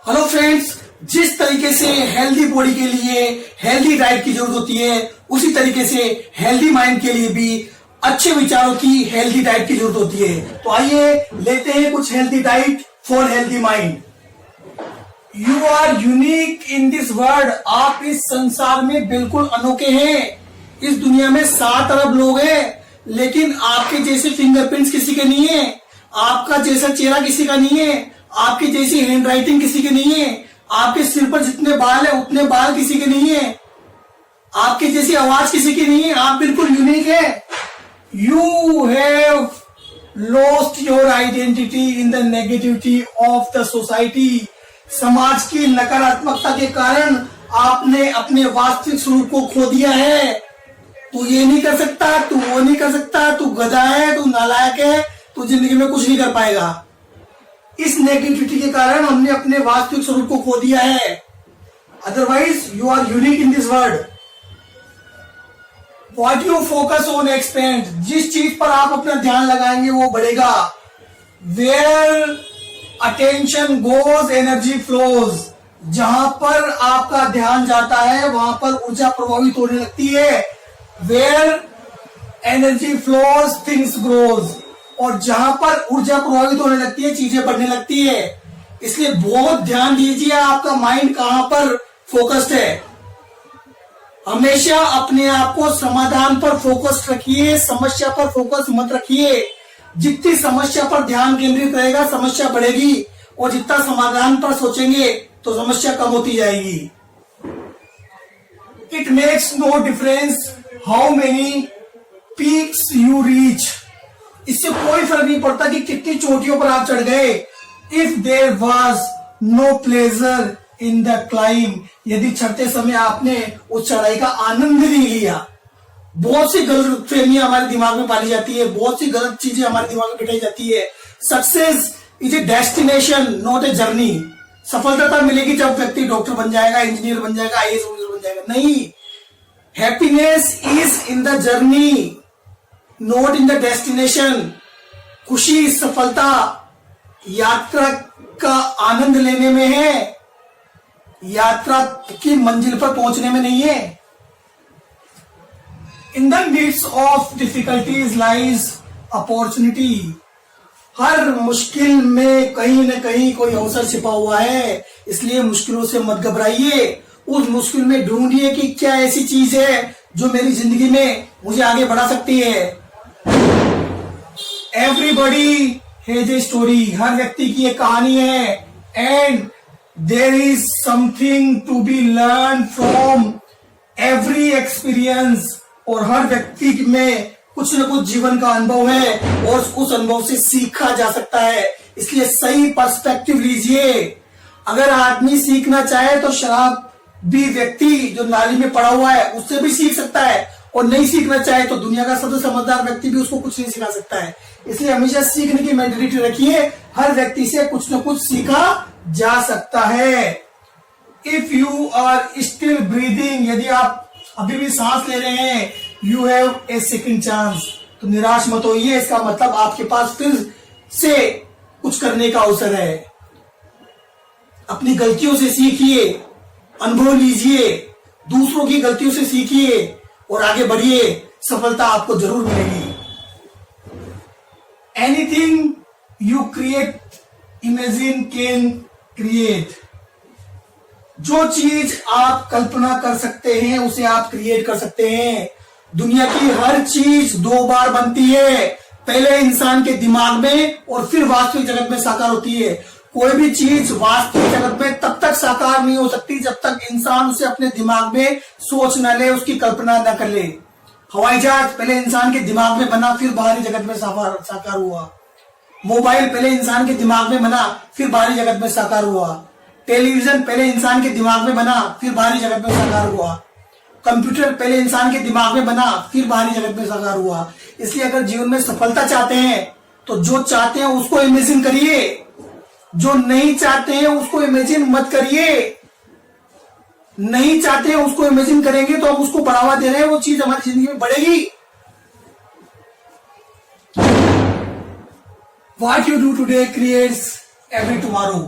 Hello friends, जिस तरीके से हेल्दी बॉडी के लिए हेल्दी डाइट की जरूरत होती है, उसी तरीके से हेल्दी माइंड के लिए भी अच्छे विचारों की हेल्दी डाइट की जरूरत होती है। तो आइए लेते हैं कुछ healthy diet for healthy mind. You are unique in this world. आप इस संसार में बिल्कुल अनोखे हैं। इस दुनिया में 7 अरब लोग हैं, लेकिन आपके जैसे फिंगरप्रिंट्स किसी के नहीं है, आपका जैसा चेहरा किसी का नहीं है, आपकी जैसी हैंड राइटिंग किसी की नहीं है, आपके सिर पर जितने बाल है उतने बाल किसी के नहीं है, आपकी जैसी आवाज किसी की नहीं है। आप बिल्कुल यूनिक है। You have lost your identity in the negativity of the society. समाज की नकारात्मकता के कारण आपने अपने वास्तविक स्वरूप को खो दिया है। तू ये नहीं कर सकता, तू वो नहीं कर सकता, तू गधा है, तू नालायक है, तू जिंदगी में कुछ नहीं कर पाएगा। इस नेगेटिविटी के कारण हमने अपने वास्तविक स्वरूप को खो दिया है। Otherwise you are unique in this world. What you focus on expand. जिस चीज पर आप अपना ध्यान लगाएंगे वो बढ़ेगा। Where attention goes energy flows. जहां पर आपका ध्यान जाता है वहां पर ऊर्जा प्रभावित होने लगती है। Where energy flows things grows. और जहां पर ऊर्जा प्रभावित होने लगती है चीजें बढ़ने लगती है। इसलिए बहुत ध्यान दीजिए आपका माइंड कहां पर फोकस्ड है। हमेशा अपने आप को समाधान पर फोकस रखिए, समस्या पर फोकस मत रखिए। जितनी समस्या पर ध्यान केंद्रित रहेगा समस्या बढ़ेगी, और जितना समाधान पर सोचेंगे तो समस्या कम होती जाएगी। It makes no difference how many peaks you reach. इससे कोई फर्क नहीं पड़ता कि कितनी चोटियों पर आप चढ़ गए। If there was no pleasure in the climb. यदि चढ़ते समय आपने उस चढ़ाई का आनंद नहीं लिया। बहुत सी गलत फहमियां हमारे दिमाग में पाली जाती है, बहुत सी गलत चीजें हमारे दिमाग में बिठाई जाती है। Success is a destination not a journey. सफलता तब मिलेगी जब व्यक्ति डॉक्टर बन जाएगा, इंजीनियर बन जाएगा, आईएएस ऑफिसर बन जाएगा। नहीं, happiness is in the journey not in the destination. खुशी, सफलता यात्रा का आनंद लेने में है, यात्रा की मंजिल पर पहुंचने में नहीं है। In the mids of difficulties lies opportunity. हर मुश्किल में कहीं न कहीं कोई अवसर छिपा हुआ है। इसलिए मुश्किलों से मत घबराइए। उस मुश्किल में ढूंढिए कि क्या ऐसी चीज है जो मेरी जिंदगी में मुझे आगे बढ़ा सकती है। Everybody has a story. हर व्यक्ति की एक कहानी है। And there is something to be learn from every experience. और हर व्यक्ति में कुछ न कुछ जीवन का अनुभव है और उस अनुभव से सीखा जा सकता है। इसलिए सही पर्सपेक्टिव लीजिए। अगर आदमी सीखना चाहे तो शराब भी व्यक्ति जो नाली में पड़ा हुआ है उससे भी सीख सकता है, और नहीं सीखना चाहे तो दुनिया का सबसे समझदार व्यक्ति भी उसको कुछ नहीं सिखा सकता है। इसलिए हमेशा सीखने की मेंटालिटी रखिए। हर व्यक्ति से कुछ न कुछ सीखा जा सकता है। If you are still breathing. यदि आप अभी भी सांस ले रहे हैं, you have a second chance. तो निराश मत होइए, इसका मतलब आपके पास फिर से कुछ करने का अवसर है। अपनी गलतियों से सीखिए, अनुभव लीजिए, दूसरों की गलतियों से सीखिए और आगे बढ़िए। सफलता आपको जरूर मिलेगी। Anything you create imagine can create. जो चीज आप कल्पना कर सकते हैं उसे आप क्रिएट कर सकते हैं। दुनिया की हर चीज 2 बार बनती है, पहले इंसान के दिमाग में और फिर वास्तविक जगत में साकार होती है। कोई भी चीज वास्तविक जगत में तब तक साकार नहीं हो सकती जब तक इंसान उसे अपने दिमाग में सोच न ले, उसकी कल्पना न कर ले। हवाई जहाज पहले इंसान के दिमाग में बना, फिर बाहरी जगत में साकार हुआ। मोबाइल पहले इंसान के दिमाग में बना, फिर बाहरी जगत में साकार हुआ। टेलीविजन पहले इंसान के दिमाग में बना, फिर बाहरी जगत में साकार हुआ। कंप्यूटर पहले इंसान के दिमाग में बना, फिर बाहरी जगत में साकार हुआ। इसलिए अगर जीवन में सफलता चाहते हैं तो जो चाहते हैं उसको इमेजिन करिए, जो नहीं चाहते हैं उसको इमेजिन मत करिए। नहीं चाहते हैं उसको इमेजिन करेंगे तो हम उसको बढ़ावा दे रहे हैं, वो चीज हमारी जिंदगी में बढ़ेगी। What you do today creates every tomorrow।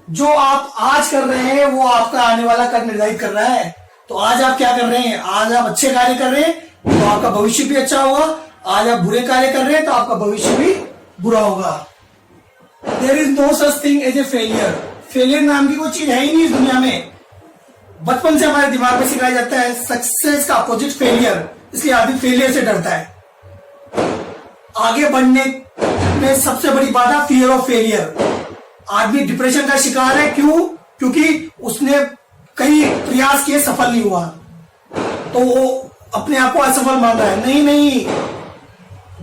जो आप आज कर रहे हैं वो आपका आने वाला कल निर्धारित कर रहा है। तो आज आप क्या कर रहे हैं, आज आप अच्छे कार्य कर रहे हैं तो आपका भविष्य भी अच्छा होगा, आज आप बुरे कार्य कर रहे हैं तो आपका भविष्य भी बुरा होगा। There is no such thing as a failure. Failure नाम की कोई चीज है ही नहीं इस दुनिया में। बचपन से हमारे दिमाग में सिखाया जाता है सक्सेस का अपोजिट फेलियर, इसलिए आदमी फेलियर से डरता है। आगे बढ़ने में सबसे बड़ी बाधा फियर ऑफ फेलियर। आदमी डिप्रेशन का शिकार है, क्यों? क्योंकि उसने कई प्रयास किए, सफल नहीं हुआ, तो वो अपने आप को असफल मान रहा है। नहीं नहीं,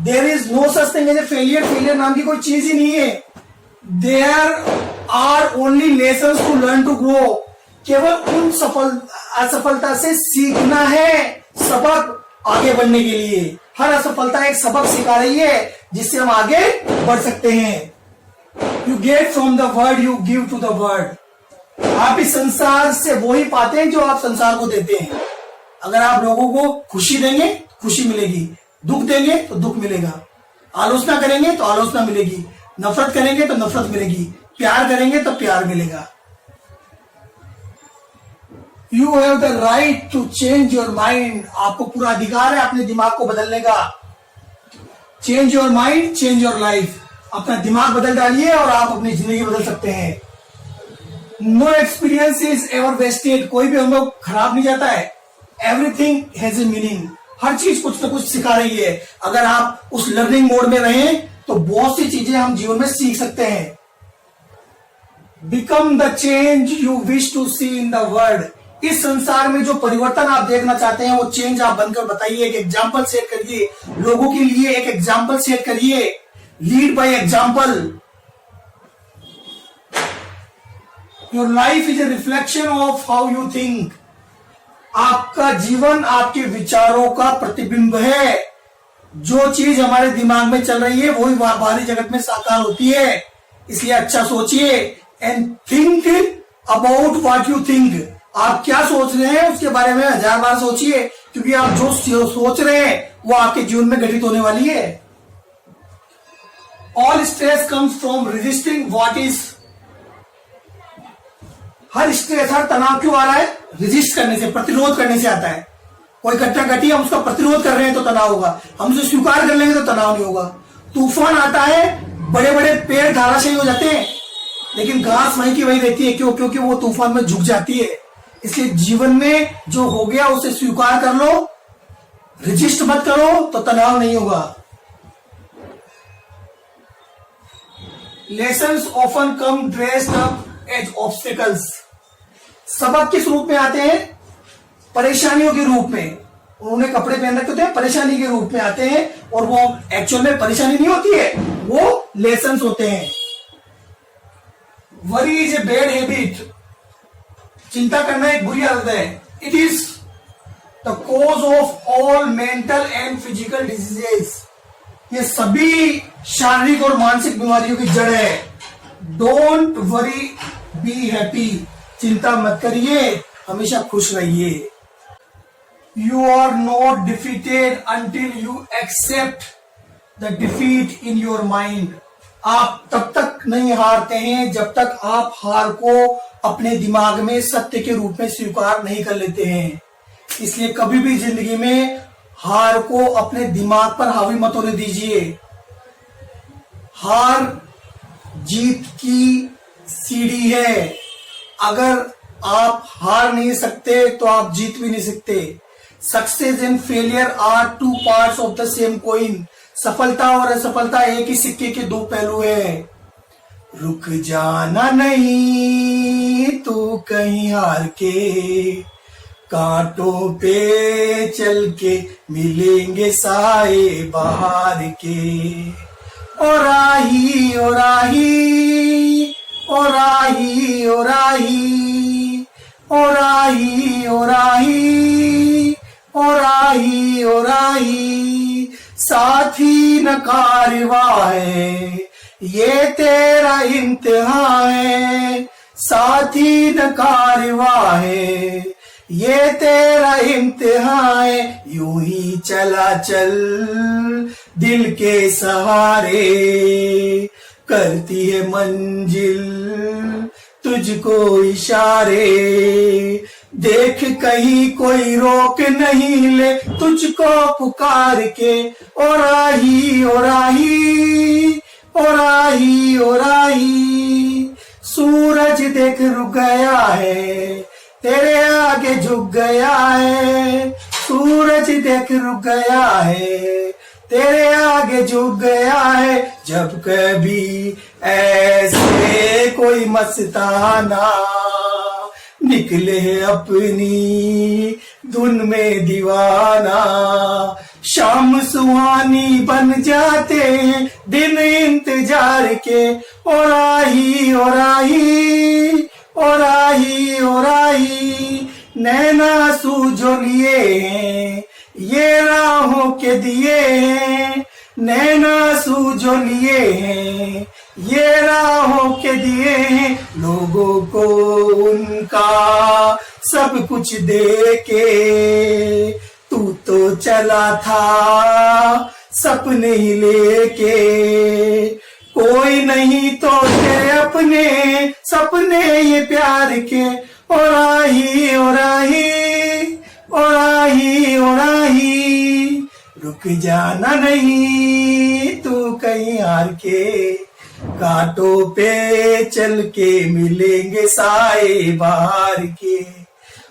there is no such thing as a failure. Failure नाम की कोई चीज ही नहीं है। There are only lessons to learn to grow. केवल उन असफलता से सीखना है, सबक आगे बढ़ने के लिए। हर असफलता एक सबक सिखा रही है जिससे हम आगे बढ़ सकते हैं। You get from the word you give to the word. आप इस संसार से वो ही पाते हैं जो आप संसार को देते हैं। अगर आप लोगों को खुशी देंगे तो खुशी मिलेगी, दुख देंगे तो दुख मिलेगा, आलोचना करेंगे तो आलोचना मिलेगी, नफरत करेंगे तो नफरत मिलेगी, प्यार करेंगे तो प्यार मिलेगा। You have the right to change your mind. आपको पूरा अधिकार है अपने दिमाग को बदलने का। Change your mind, change your life. अपना दिमाग बदल डालिए और आप अपनी जिंदगी बदल सकते हैं। No experience is ever wasted. कोई भी अनुभव खराब नहीं जाता है। Everything has a meaning. हर चीज कुछ ना कुछ सिखा रही है। अगर आप उस लर्निंग मोड में रहें तो बहुत सी चीजें हम जीवन में सीख सकते हैं। Become the change you wish to see in the world. इस संसार में जो परिवर्तन आप देखना चाहते हैं वो चेंज आप बनकर बताइए। एक एग्जाम्पल सेट करिए, लोगों के लिए एक एग्जाम्पल सेट करिए। Lead by example. Your life is a reflection of how you think. आपका जीवन आपके विचारों का प्रतिबिंब है। जो चीज हमारे दिमाग में चल रही है वही बाहरी जगत में साकार होती है। इसलिए अच्छा सोचिए and think about what you think. आप क्या सोच रहे हैं उसके बारे में 1000 बार सोचिए, क्योंकि आप जो सोच रहे हैं वो आपके जीवन में घटित होने वाली है। All stress comes from resisting what is. हर स्ट्रेस, हर तनाव क्यों आ रहा है? रेजिस्ट करने से, प्रतिरोध करने से आता है। कोई घटना घटी, हम उसका प्रतिरोध कर रहे हैं तो तनाव होगा। हम उसे स्वीकार कर लेंगे तो तनाव नहीं होगा। तूफान आता है, बड़े बड़े पेड़ धराशायी हो जाते हैं, लेकिन घास वहीं की वहीं रहती है। क्यों? क्योंकि वो तूफान में झुक जाती है। इसलिए जीवन में जो हो गया उसे स्वीकार कर लो, रजिस्ट मत करो तो तनाव नहीं होगा। Lessons often come dressed up as obstacles. सबक किस रूप में आते हैं? परेशानियों के रूप में। उन्होंने कपड़े पहन रखे होते हैं, परेशानी के रूप में आते हैं, और वो एक्चुअल में परेशानी नहीं होती है, वो लेसन्स होते हैं। Worry is a bad habit. चिंता करना एक बुरी आदत है। It is the cause of all mental and physical diseases. ये सभी शारीरिक और मानसिक बीमारियों की जड़ है। Don't worry, be happy. चिंता मत करिए, हमेशा खुश रहिए। You are not defeated until you accept the defeat in your mind. आप तब तक नहीं हारते हैं जब तक आप हार को अपने दिमाग में सत्य के रूप में स्वीकार नहीं कर लेते हैं। इसलिए कभी भी जिंदगी में हार को अपने दिमाग पर हावी मत होने दीजिए। हार जीत की सीढ़ी है। अगर आप हार नहीं सकते तो आप जीत भी नहीं सकते। Success and failure are two parts of the same coin. सफलता और असफलता एक ही सिक्के के दो पहलू है। रुक जाना नहीं तू कहीं हार के, कांटों पे चल के मिलेंगे साए बाहर के। ओ राही ओ राही ओ राही ओ राही ओ राही ओ राही ओ राही ओ राही, साथी न कारवां है ये तेरा इम्तिहान है। साथी न कारवां है ये तेरा इम्तिहान है। यूं ही चला चल दिल के सहारे, करती है मंजिल तुझको इशारे, देख कहीं कोई रोक नहीं ले तुझको पुकार के। ओ राही ओ राही ओ राही ओ राही, सूरज देख रुक गया है तेरे आगे झुक गया है। सूरज देख रुक गया है तेरे आगे झुक गया है। जब कभी ऐसे कोई मस्ताना निकले अपनी धुन में दीवाना, शाम सुहानी बन जाते हैं दिन इंतजार के। ओ राही ओ राही ओ राही ओ राही, नैना सूझो लिए हैं ये राहों के दिए हैं। नैना सूझो लिए हैं ये राहों के दिए हैं। लोगों को उनका सब कुछ दे के तू तो चला था सपने ही लेके। कोई नहीं तो तेरे अपने सपने ये प्यार के। ओ राही ओ राही ओ राही ओ राही, रुक जाना नहीं तू कहीं हार के। घाटों पे चल के मिलेंगे साए बाहर के।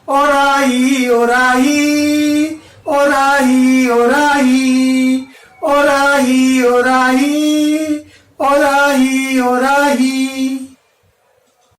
ओ राही ओ राही ओ राही ओ राही ओ राही ओ राही ओ राही ओ राही।